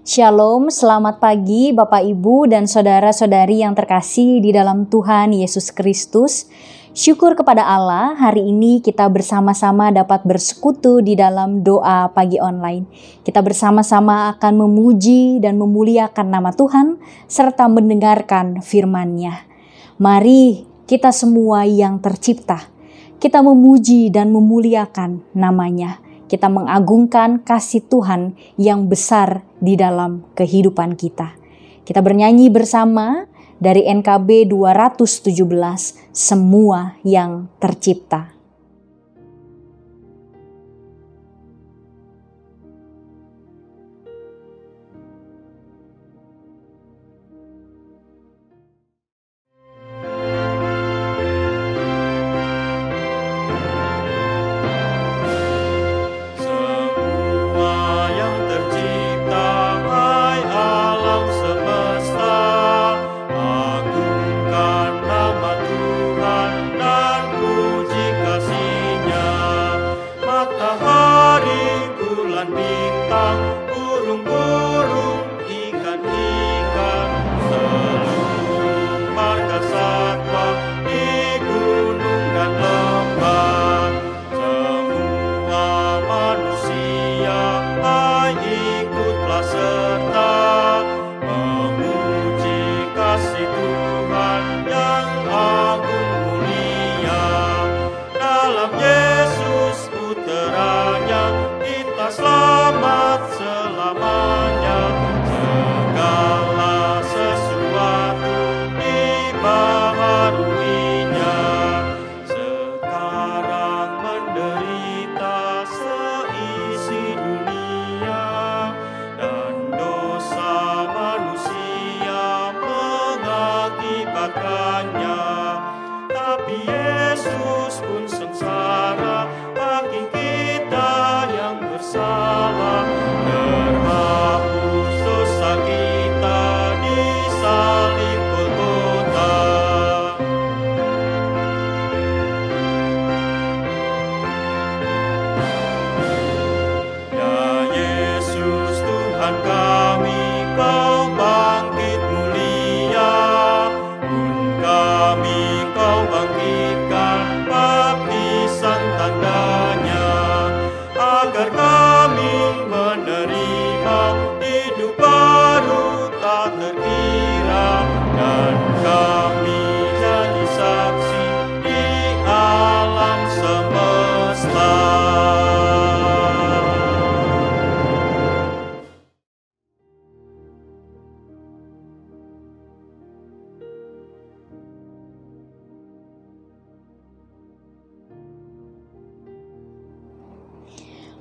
Shalom, selamat pagi Bapak Ibu dan saudara-saudari yang terkasih di dalam Tuhan Yesus Kristus. Syukur kepada Allah, hari ini kita bersama-sama dapat bersekutu di dalam doa pagi online. Kita bersama-sama akan memuji dan memuliakan nama Tuhan serta mendengarkan firman-Nya. Mari kita semua yang tercipta, kita memuji dan memuliakan nama-Nya. Kita mengagungkan kasih Tuhan yang besar di dalam kehidupan kita. Kita bernyanyi bersama dari NKB 217, Semua yang Tercipta.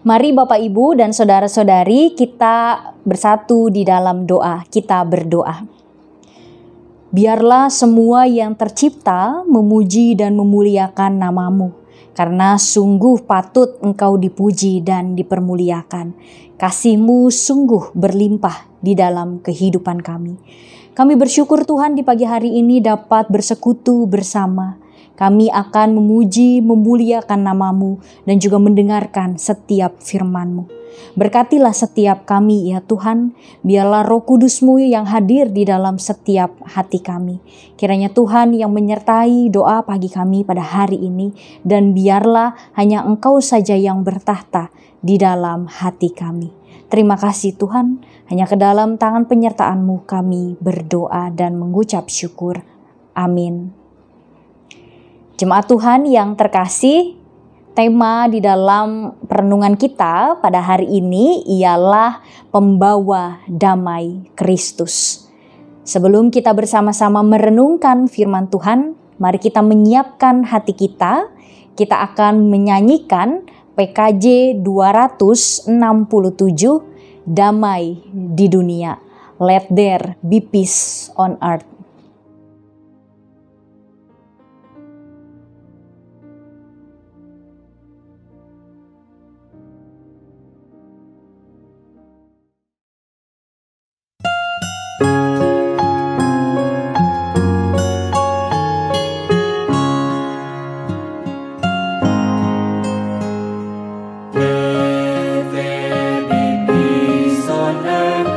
Mari Bapak Ibu dan saudara-saudari kita bersatu di dalam doa, kita berdoa. Biarlah semua yang tercipta memuji dan memuliakan nama-Mu, karena sungguh patut Engkau dipuji dan dipermuliakan. Kasih-Mu sungguh berlimpah di dalam kehidupan kami. Kami bersyukur Tuhan di pagi hari ini dapat bersekutu bersama. Kami akan memuji, memuliakan nama-Mu dan juga mendengarkan setiap firman-Mu. Berkatilah setiap kami ya Tuhan, biarlah Roh Kudus-Mu yang hadir di dalam setiap hati kami. Kiranya Tuhan yang menyertai doa pagi kami pada hari ini, dan biarlah hanya Engkau saja yang bertahta di dalam hati kami. Terima kasih Tuhan, hanya ke dalam tangan penyertaan-Mu kami berdoa dan mengucap syukur. Amin. Jemaat Tuhan yang terkasih, tema di dalam perenungan kita pada hari ini ialah pembawa damai Kristus. Sebelum kita bersama-sama merenungkan firman Tuhan, mari kita menyiapkan hati kita. Kita akan menyanyikan PKJ 267, Damai di Dunia. Let there be peace on earth. Let there be peace on earth.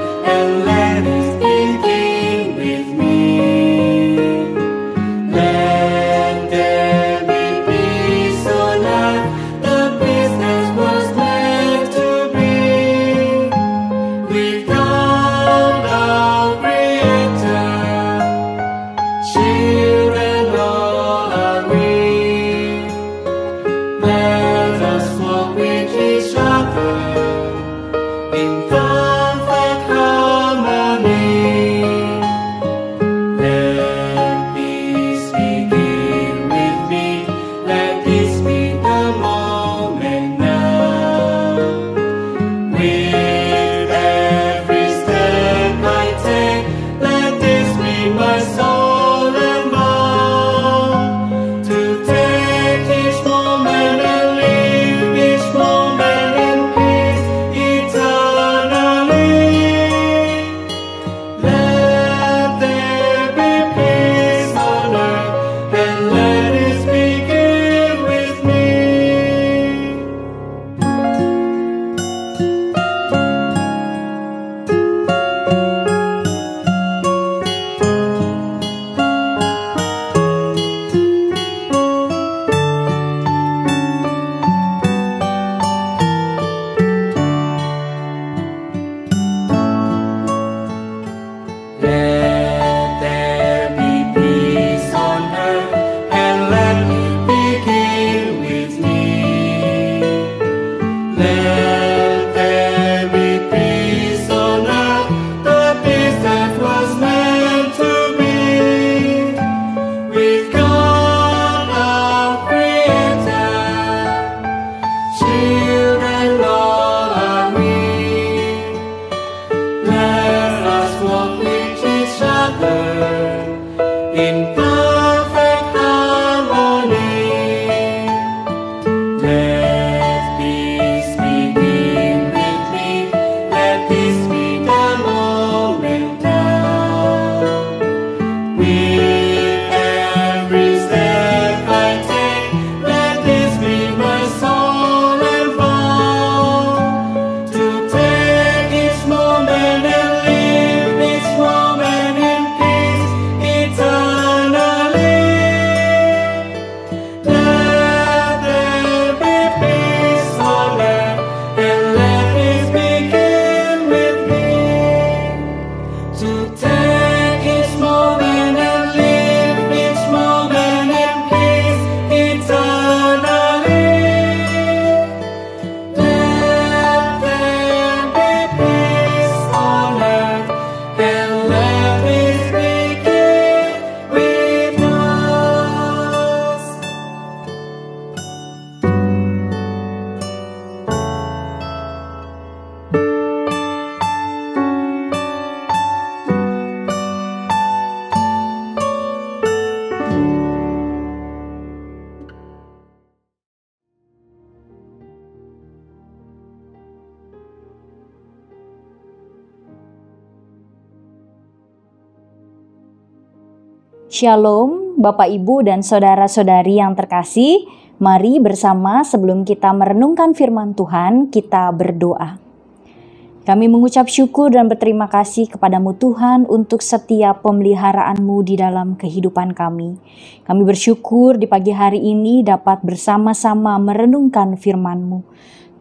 in perfect harmony. Let peace begin with me. Let this be the moment now. With every step I take, let this be my soul and vow to take each moment and live each moment in peace eternally. Let there be peace on earth, and let peace begin with me. To take each moment and live each moment in peace eternally. Let there be peace on earth, and let peace begin with us. Shalom, Bapak, Ibu, dan saudara-saudari yang terkasih. Mari bersama sebelum kita merenungkan firman Tuhan, kita berdoa. Kami mengucap syukur dan berterima kasih kepadamu Tuhan untuk setiap pemeliharaan-Mu di dalam kehidupan kami. Kami bersyukur di pagi hari ini dapat bersama-sama merenungkan firman-Mu.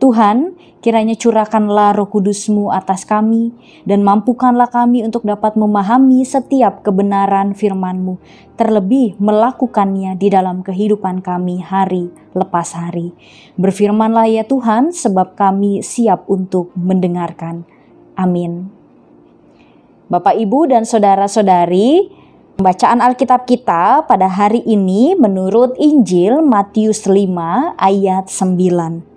Tuhan, kiranya curahkanlah Roh Kudus-Mu atas kami dan mampukanlah kami untuk dapat memahami setiap kebenaran firman-Mu, terlebih melakukannya di dalam kehidupan kami hari lepas hari. Berfirmanlah ya Tuhan, sebab kami siap untuk mendengarkan. Amin. Bapak, Ibu, dan saudara-saudari, pembacaan Alkitab kita pada hari ini menurut Injil Matius 5 ayat 9.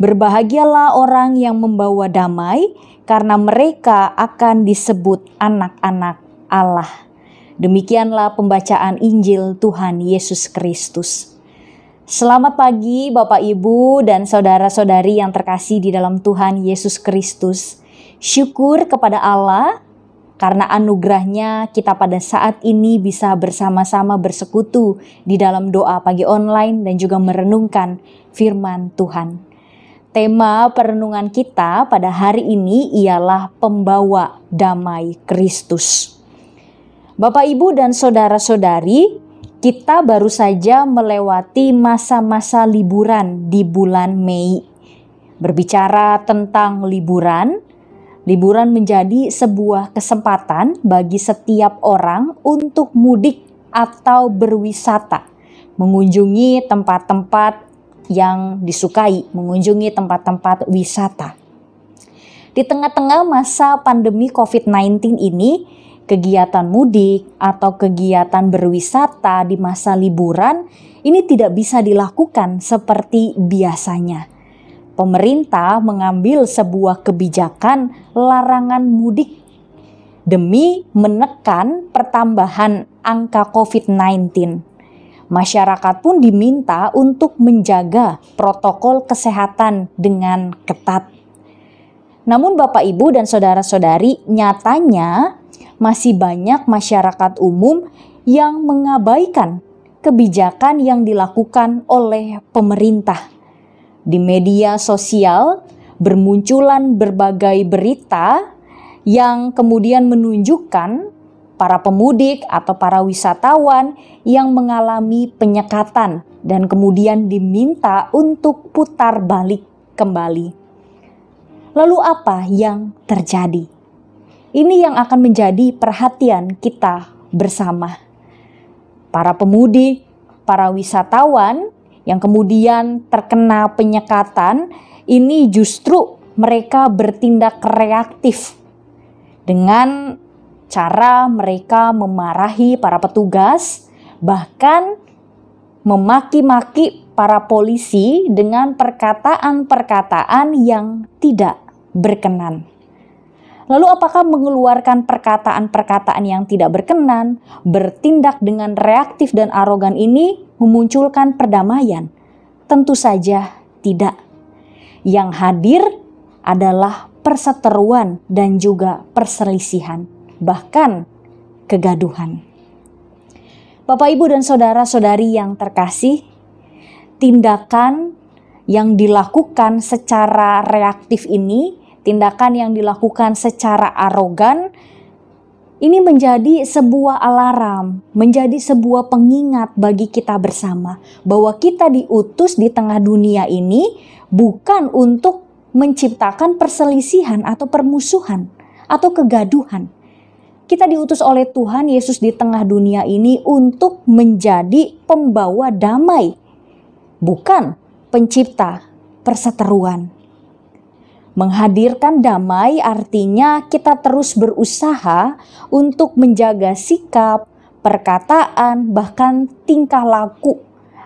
Berbahagialah orang yang membawa damai, karena mereka akan disebut anak-anak Allah. Demikianlah pembacaan Injil Tuhan Yesus Kristus. Selamat pagi Bapak, Ibu, dan saudara-saudari yang terkasih di dalam Tuhan Yesus Kristus. Syukur kepada Allah karena anugerahnya kita pada saat ini bisa bersama-sama bersekutu di dalam doa pagi online dan juga merenungkan firman Tuhan. Tema perenungan kita pada hari ini ialah pembawa damai Kristus. Bapak, Ibu, dan saudara-saudari, kita baru saja melewati masa-masa liburan di bulan Mei. Berbicara tentang liburan menjadi sebuah kesempatan bagi setiap orang untuk mudik atau berwisata, mengunjungi tempat-tempat yang disukai, mengunjungi tempat-tempat wisata. Di tengah-tengah masa pandemi COVID-19 ini, kegiatan mudik atau kegiatan berwisata di masa liburan ini tidak bisa dilakukan seperti biasanya. Pemerintah mengambil sebuah kebijakan larangan mudik demi menekan pertambahan angka COVID-19. Masyarakat pun diminta untuk menjaga protokol kesehatan dengan ketat. Namun Bapak, Ibu, dan saudara-saudari, nyatanya masih banyak masyarakat umum yang mengabaikan kebijakan yang dilakukan oleh pemerintah. Di media sosial bermunculan berbagai berita yang kemudian menunjukkan para pemudik atau para wisatawan yang mengalami penyekatan dan kemudian diminta untuk putar balik kembali. Lalu apa yang terjadi? Ini yang akan menjadi perhatian kita bersama. Para pemudik, para wisatawan yang kemudian terkena penyekatan, ini justru mereka bertindak reaktif dengan cara mereka memarahi para petugas, bahkan memaki-maki para polisi dengan perkataan-perkataan yang tidak berkenan. Lalu apakah mengeluarkan perkataan-perkataan yang tidak berkenan, bertindak dengan reaktif dan arogan ini memunculkan perdamaian? Tentu saja tidak. Yang hadir adalah perseteruan dan juga perselisihan, bahkan kegaduhan. Bapak, Ibu, dan saudara-saudari yang terkasih, tindakan yang dilakukan secara reaktif ini, tindakan yang dilakukan secara arogan, ini menjadi sebuah alarm, menjadi sebuah pengingat bagi kita bersama bahwa kita diutus di tengah dunia ini bukan untuk menciptakan perselisihan atau permusuhan atau kegaduhan. Kita diutus oleh Tuhan Yesus di tengah dunia ini untuk menjadi pembawa damai, bukan pencipta perseteruan. Menghadirkan damai artinya kita terus berusaha untuk menjaga sikap, perkataan, bahkan tingkah laku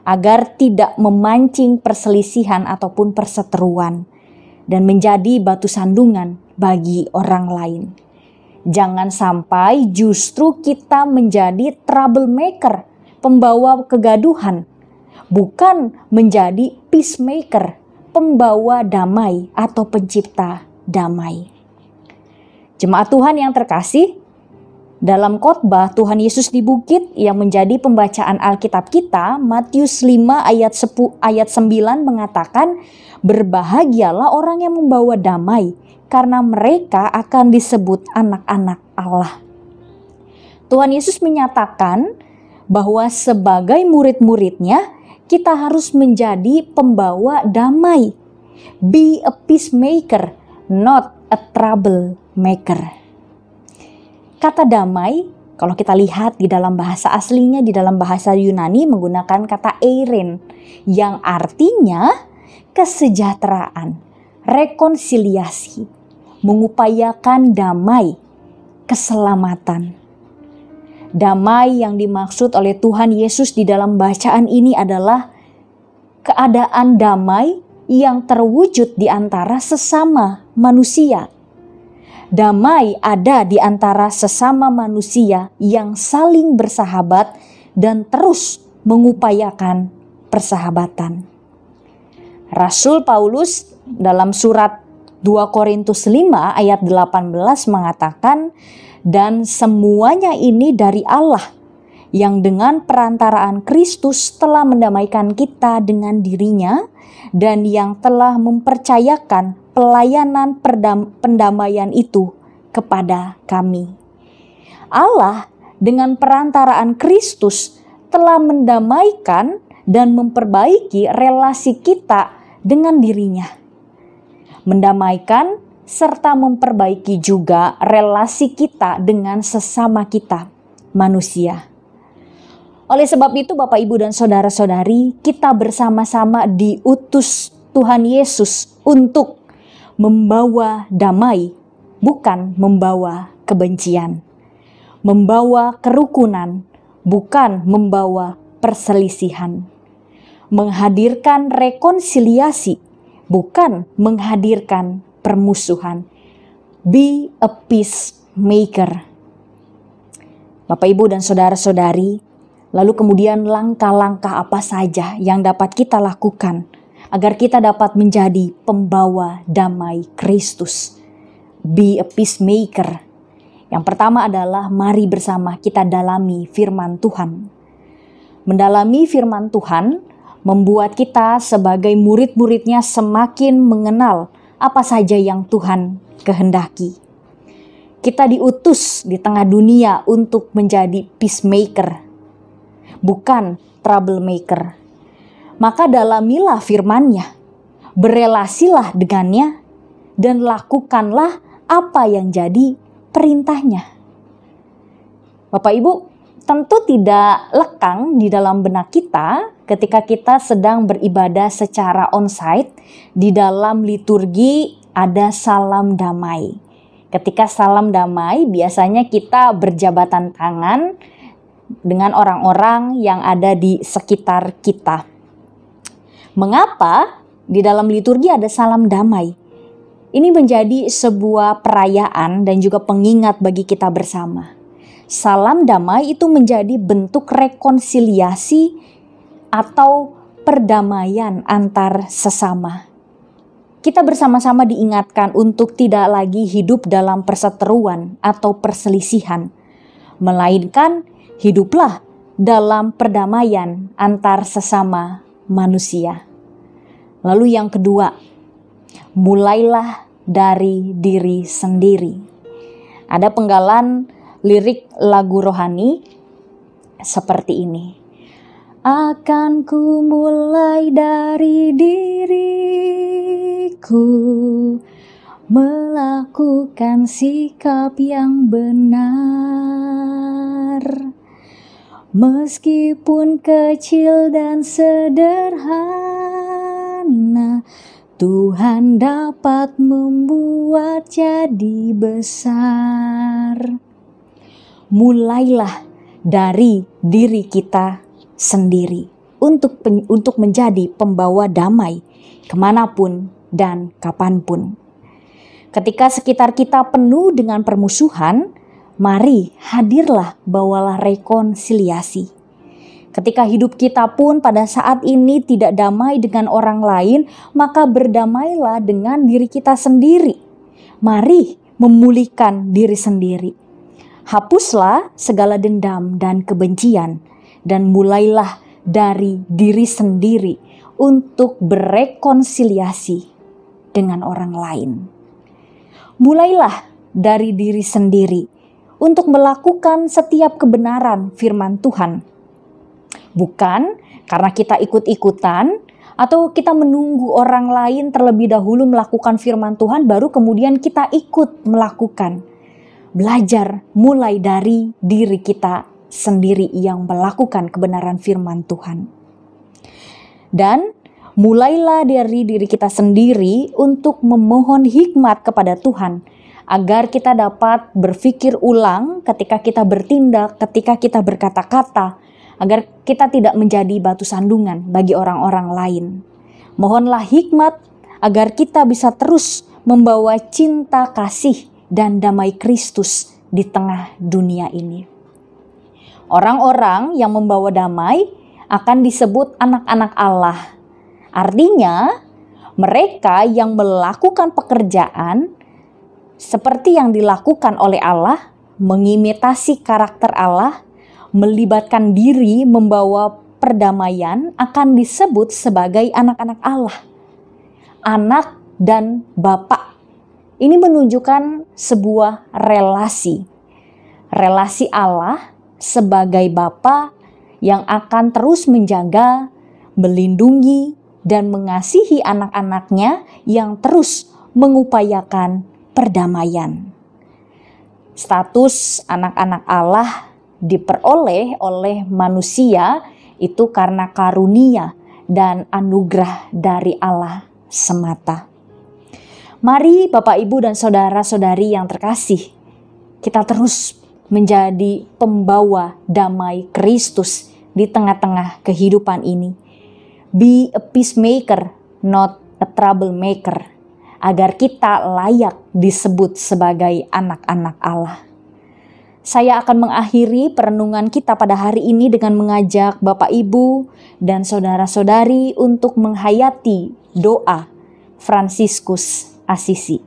agar tidak memancing perselisihan ataupun perseteruan dan menjadi batu sandungan bagi orang lain. Jangan sampai justru kita menjadi troublemaker, pembawa kegaduhan, bukan menjadi peacemaker, pembawa damai atau pencipta damai. Jemaat Tuhan yang terkasih, dalam khotbah Tuhan Yesus di bukit yang menjadi pembacaan Alkitab kita, Matius 5 ayat 9 mengatakan, "Berbahagialah orang yang membawa damai, karena mereka akan disebut anak-anak Allah." Tuhan Yesus menyatakan bahwa sebagai murid-muridnya, kita harus menjadi pembawa damai. Be a peacemaker, not a troublemaker. Kata damai, kalau kita lihat di dalam bahasa aslinya, di dalam bahasa Yunani menggunakan kata eirin, yang artinya kesejahteraan, rekonsiliasi, mengupayakan damai, keselamatan. Damai yang dimaksud oleh Tuhan Yesus di dalam bacaan ini adalah keadaan damai yang terwujud di antara sesama manusia. Damai ada di antara sesama manusia yang saling bersahabat dan terus mengupayakan persahabatan. Rasul Paulus dalam surat 2 Korintus 5 ayat 18 mengatakan, "Dan semuanya ini dari Allah, yang dengan perantaraan Kristus telah mendamaikan kita dengan dirinya, dan yang telah mempercayakan pelayanan pendamaian itu kepada kami." Allah dengan perantaraan Kristus telah mendamaikan dan memperbaiki relasi kita dengan dirinya. Mendamaikan serta memperbaiki juga relasi kita dengan sesama kita, manusia. Oleh sebab itu Bapak, Ibu, dan saudara-saudari, kita bersama-sama diutus Tuhan Yesus untuk membawa damai, bukan membawa kebencian. Membawa kerukunan, bukan membawa perselisihan. Menghadirkan rekonsiliasi, bukan menghadirkan permusuhan. Be a peacemaker. Bapak, Ibu, dan saudara-saudari, lalu kemudian langkah-langkah apa saja yang dapat kita lakukan agar kita dapat menjadi pembawa damai Kristus? Be a peacemaker. Yang pertama adalah mari bersama kita dalami firman Tuhan. Mendalami firman Tuhan membuat kita sebagai murid-muridnya semakin mengenal apa saja yang Tuhan kehendaki. Kita diutus di tengah dunia untuk menjadi peacemaker, bukan troublemaker. Maka dalamilah firman-Nya, berelasilah dengannya, dan lakukanlah apa yang jadi perintah-Nya. Bapak, Ibu, tentu tidak lekang di dalam benak kita ketika kita sedang beribadah secara onsite. Di dalam liturgi ada salam damai. Ketika salam damai, biasanya kita berjabatan tangan dengan orang-orang yang ada di sekitar kita. Mengapa di dalam liturgi ada salam damai? Ini menjadi sebuah perayaan dan juga pengingat bagi kita bersama. Salam damai itu menjadi bentuk rekonsiliasi atau perdamaian antar sesama. Kita bersama-sama diingatkan untuk tidak lagi hidup dalam perseteruan atau perselisihan, melainkan hiduplah dalam perdamaian antar sesama manusia. Lalu yang kedua, mulailah dari diri sendiri. Ada penggalan lirik lagu rohani seperti ini. Akan ku mulai dari diriku, melakukan sikap yang benar. Meskipun kecil dan sederhana, Tuhan dapat membuat jadi besar. Mulailah dari diri kita sendiri untuk menjadi pembawa damai kemanapun dan kapanpun. Ketika sekitar kita penuh dengan permusuhan, mari hadirlah, bawalah rekonsiliasi. Ketika hidup kita pun pada saat ini tidak damai dengan orang lain, maka berdamailah dengan diri kita sendiri. Mari memulihkan diri sendiri. Hapuslah segala dendam dan kebencian, dan mulailah dari diri sendiri untuk berekonsiliasi dengan orang lain. Mulailah dari diri sendiri untuk melakukan setiap kebenaran firman Tuhan. Bukan karena kita ikut-ikutan atau kita menunggu orang lain terlebih dahulu melakukan firman Tuhan baru kemudian kita ikut melakukan. Belajar mulai dari diri kita sendiri yang melakukan kebenaran firman Tuhan. Dan mulailah dari diri kita sendiri untuk memohon hikmat kepada Tuhan agar kita dapat berpikir ulang ketika kita bertindak, ketika kita berkata-kata, agar kita tidak menjadi batu sandungan bagi orang-orang lain. Mohonlah hikmat agar kita bisa terus membawa cinta, kasih, dan damai Kristus di tengah dunia ini. Orang-orang yang membawa damai akan disebut anak-anak Allah. Artinya, mereka yang melakukan pekerjaan seperti yang dilakukan oleh Allah, mengimitasi karakter Allah, melibatkan diri membawa perdamaian akan disebut sebagai anak-anak Allah. Anak dan Bapa. Ini menunjukkan sebuah relasi. Relasi Allah sebagai Bapa yang akan terus menjaga, melindungi, dan mengasihi anak-anaknya yang terus mengupayakan perdamaian. Status anak-anak Allah diperoleh oleh manusia itu karena karunia dan anugerah dari Allah semata. Mari Bapak, Ibu, dan saudara-saudari yang terkasih, kita terus menjadi pembawa damai Kristus di tengah-tengah kehidupan ini. Be a peacemaker, not a troublemaker, agar kita layak disebut sebagai anak-anak Allah. Saya akan mengakhiri perenungan kita pada hari ini dengan mengajak Bapak, Ibu, dan saudara-saudari untuk menghayati doa Fransiskus Assisi.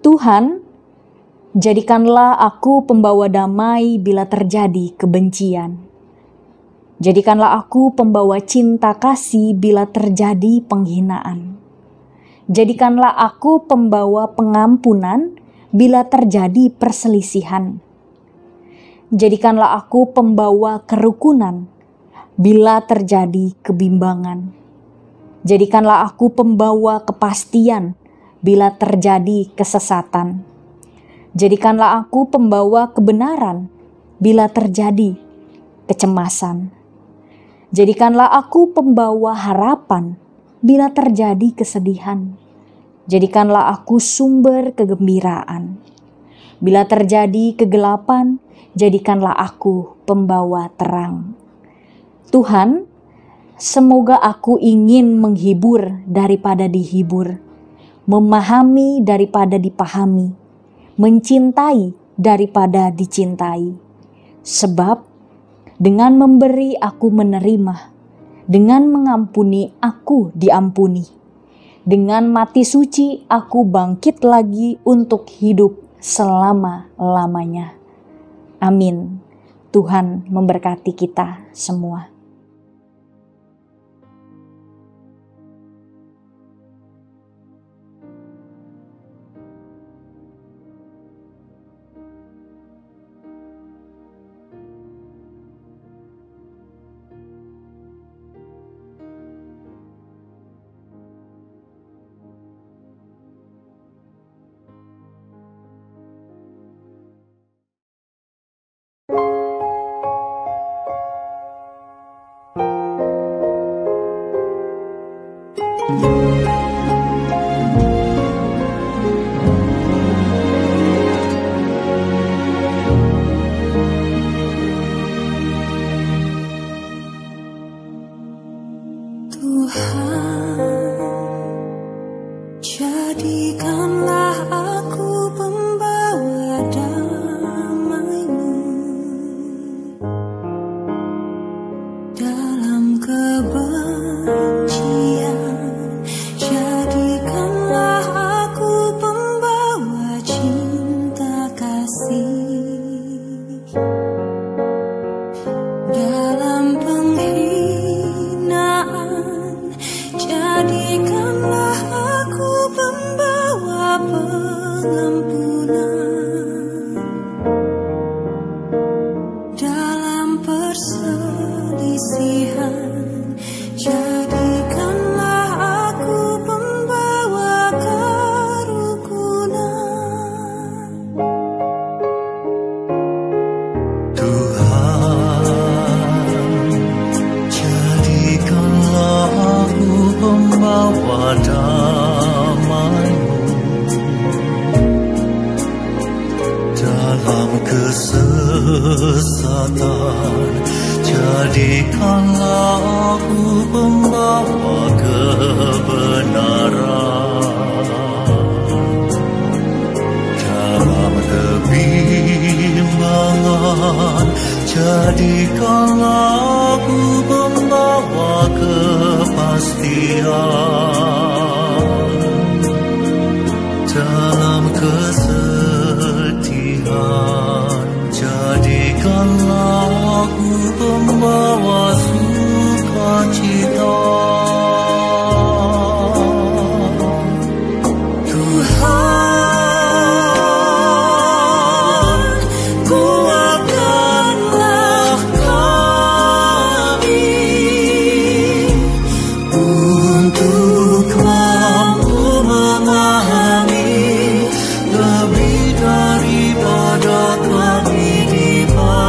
Tuhan, jadikanlah aku pembawa damai bila terjadi kebencian. Jadikanlah aku pembawa cinta kasih bila terjadi penghinaan. Jadikanlah aku pembawa pengampunan bila terjadi perselisihan. Jadikanlah aku pembawa kerukunan bila terjadi kebimbangan. Jadikanlah aku pembawa kepastian bila terjadi kesesatan. Jadikanlah aku pembawa kebenaran bila terjadi kecemasan. Jadikanlah aku pembawa harapan bila terjadi kesedihan. Jadikanlah aku sumber kegembiraan. Bila terjadi kegelapan, jadikanlah aku pembawa terang. Tuhan, semoga aku ingin menghibur daripada dihibur, memahami daripada dipahami, mencintai daripada dicintai. Sebab dengan memberi aku menerima, dengan mengampuni aku diampuni. Dengan mati suci aku bangkit lagi untuk hidup selama-lamanya. Amin. Tuhan memberkati kita semua. Jadikanlah aku pembawa damai-Mu dalam kebencian. Jadikanlah aku pembawa cinta kasih dalam penghinaan. Jadikanlah aku pembawa pengampunan dalam perselisihan. Jadikanlah aku pembawa kerukunan. Tuhan, jadikanlah aku pembawa damai-Mu dalam kesesatan. Jadikanlah aku pembawa kebenaran dalam kebimbangan. Jadikanlah aku pembawa kepastian dalam kesedihan. Jadikanlah aku pembawa sukacita. Tuhan, kuatkanlah kami untuk mampu memahami lebih daripada kami dipahami.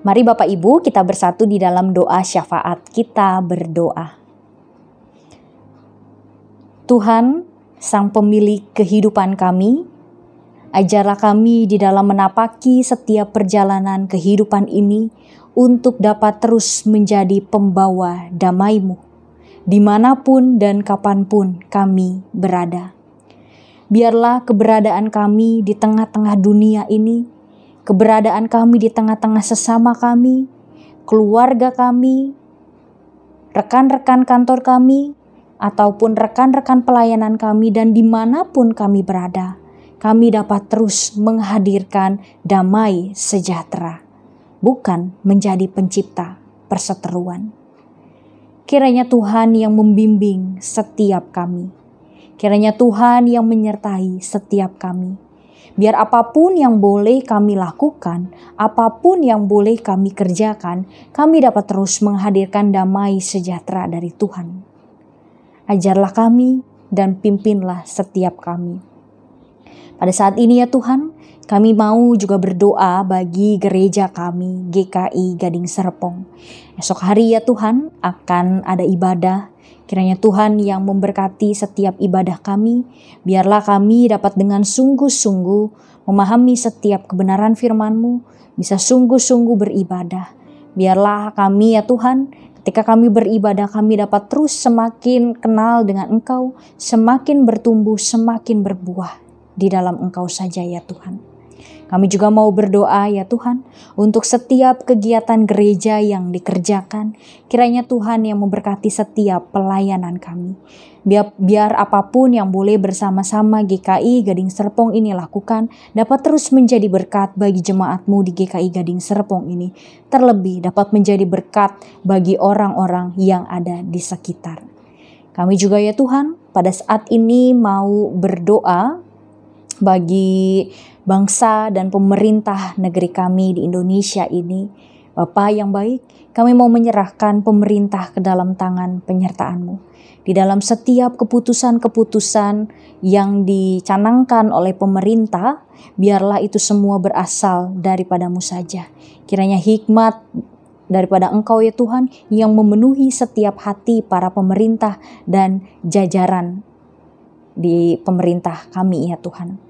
Mari Bapak Ibu kita bersatu di dalam doa syafaat. Kita berdoa. Tuhan, Sang Pemilik kehidupan kami, ajarlah kami di dalam menapaki setiap perjalanan kehidupan ini untuk dapat terus menjadi pembawa damai-Mu, dimanapun dan kapanpun kami berada. Biarlah keberadaan kami di tengah-tengah dunia ini, keberadaan kami di tengah-tengah sesama kami, keluarga kami, rekan-rekan kantor kami, ataupun rekan-rekan pelayanan kami, dan dimanapun kami berada, kami dapat terus menghadirkan damai sejahtera, bukan menjadi pencipta perseteruan. Kiranya Tuhan yang membimbing setiap kami, kiranya Tuhan yang menyertai setiap kami. Biar apapun yang boleh kami lakukan, apapun yang boleh kami kerjakan, kami dapat terus menghadirkan damai sejahtera dari Tuhan. Ajarlah kami dan pimpinlah setiap kami. Pada saat ini ya Tuhan, kami mau juga berdoa bagi gereja kami, GKI Gading Serpong. Esok hari ya Tuhan akan ada ibadah. Kiranya Tuhan yang memberkati setiap ibadah kami, biarlah kami dapat dengan sungguh-sungguh memahami setiap kebenaran firman-Mu, bisa sungguh-sungguh beribadah. Biarlah kami ya Tuhan, ketika kami beribadah kami dapat terus semakin kenal dengan Engkau, semakin bertumbuh, semakin berbuah di dalam Engkau saja ya Tuhan. Kami juga mau berdoa ya Tuhan untuk setiap kegiatan gereja yang dikerjakan. Kiranya Tuhan yang memberkati setiap pelayanan kami. Biar apapun yang boleh bersama-sama GKI Gading Serpong ini lakukan dapat terus menjadi berkat bagi jemaat-Mu di GKI Gading Serpong ini. Terlebih dapat menjadi berkat bagi orang-orang yang ada di sekitar. Kami juga ya Tuhan pada saat ini mau berdoa bagi bangsa dan pemerintah negeri kami di Indonesia ini. Bapa yang baik, kami mau menyerahkan pemerintah ke dalam tangan penyertaan-Mu. Di dalam setiap keputusan-keputusan yang dicanangkan oleh pemerintah, biarlah itu semua berasal daripada-Mu saja. Kiranya hikmat daripada Engkau ya Tuhan yang memenuhi setiap hati para pemerintah dan jajaran di pemerintah kami ya Tuhan.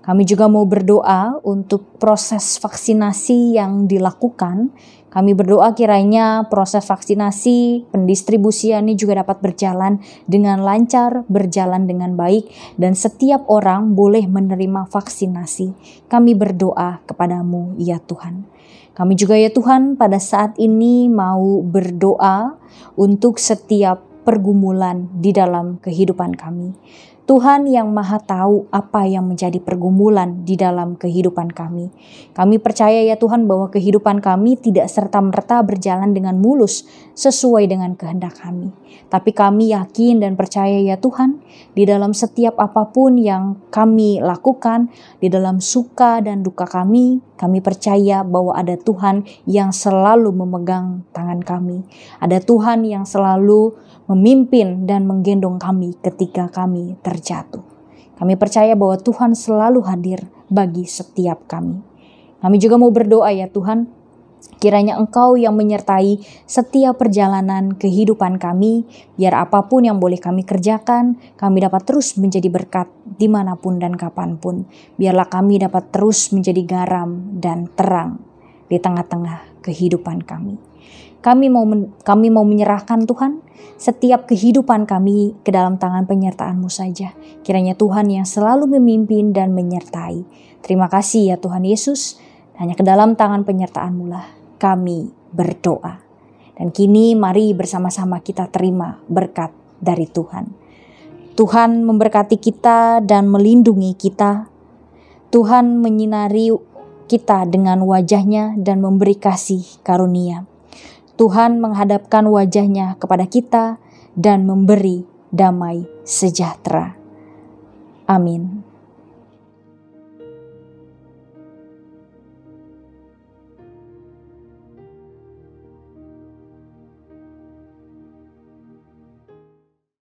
Kami juga mau berdoa untuk proses vaksinasi yang dilakukan. Kami berdoa kiranya proses vaksinasi, pendistribusian ini juga dapat berjalan dengan lancar, berjalan dengan baik, dan setiap orang boleh menerima vaksinasi. Kami berdoa kepadamu ya Tuhan. Kami juga ya Tuhan pada saat ini mau berdoa untuk setiap pergumulan di dalam kehidupan kami. Tuhan yang Maha tahu apa yang menjadi pergumulan di dalam kehidupan kami. Kami percaya ya Tuhan bahwa kehidupan kami tidak serta-merta berjalan dengan mulus sesuai dengan kehendak kami. Tapi kami yakin dan percaya ya Tuhan, di dalam setiap apapun yang kami lakukan, di dalam suka dan duka kami percaya bahwa ada Tuhan yang selalu memegang tangan kami. Ada Tuhan yang selalu memimpin dan menggendong kami ketika kami terjatuh. Kami percaya bahwa Tuhan selalu hadir bagi setiap kami. Kami juga mau berdoa ya Tuhan, kiranya Engkau yang menyertai setiap perjalanan kehidupan kami, biar apapun yang boleh kami kerjakan, kami dapat terus menjadi berkat dimanapun dan kapanpun. Biarlah kami dapat terus menjadi garam dan terang di tengah-tengah kehidupan kami. Kami mau menyerahkan Tuhan setiap kehidupan kami ke dalam tangan penyertaan-Mu saja. Kiranya Tuhan yang selalu memimpin dan menyertai. Terima kasih ya Tuhan Yesus. Hanya ke dalam tangan penyertaan-Mu lah kami berdoa. Dan kini mari bersama-sama kita terima berkat dari Tuhan. Tuhan memberkati kita dan melindungi kita. Tuhan menyinari kita dengan wajah-Nya dan memberi kasih karunia. Tuhan menghadapkan wajah-Nya kepada kita dan memberi damai sejahtera. Amin.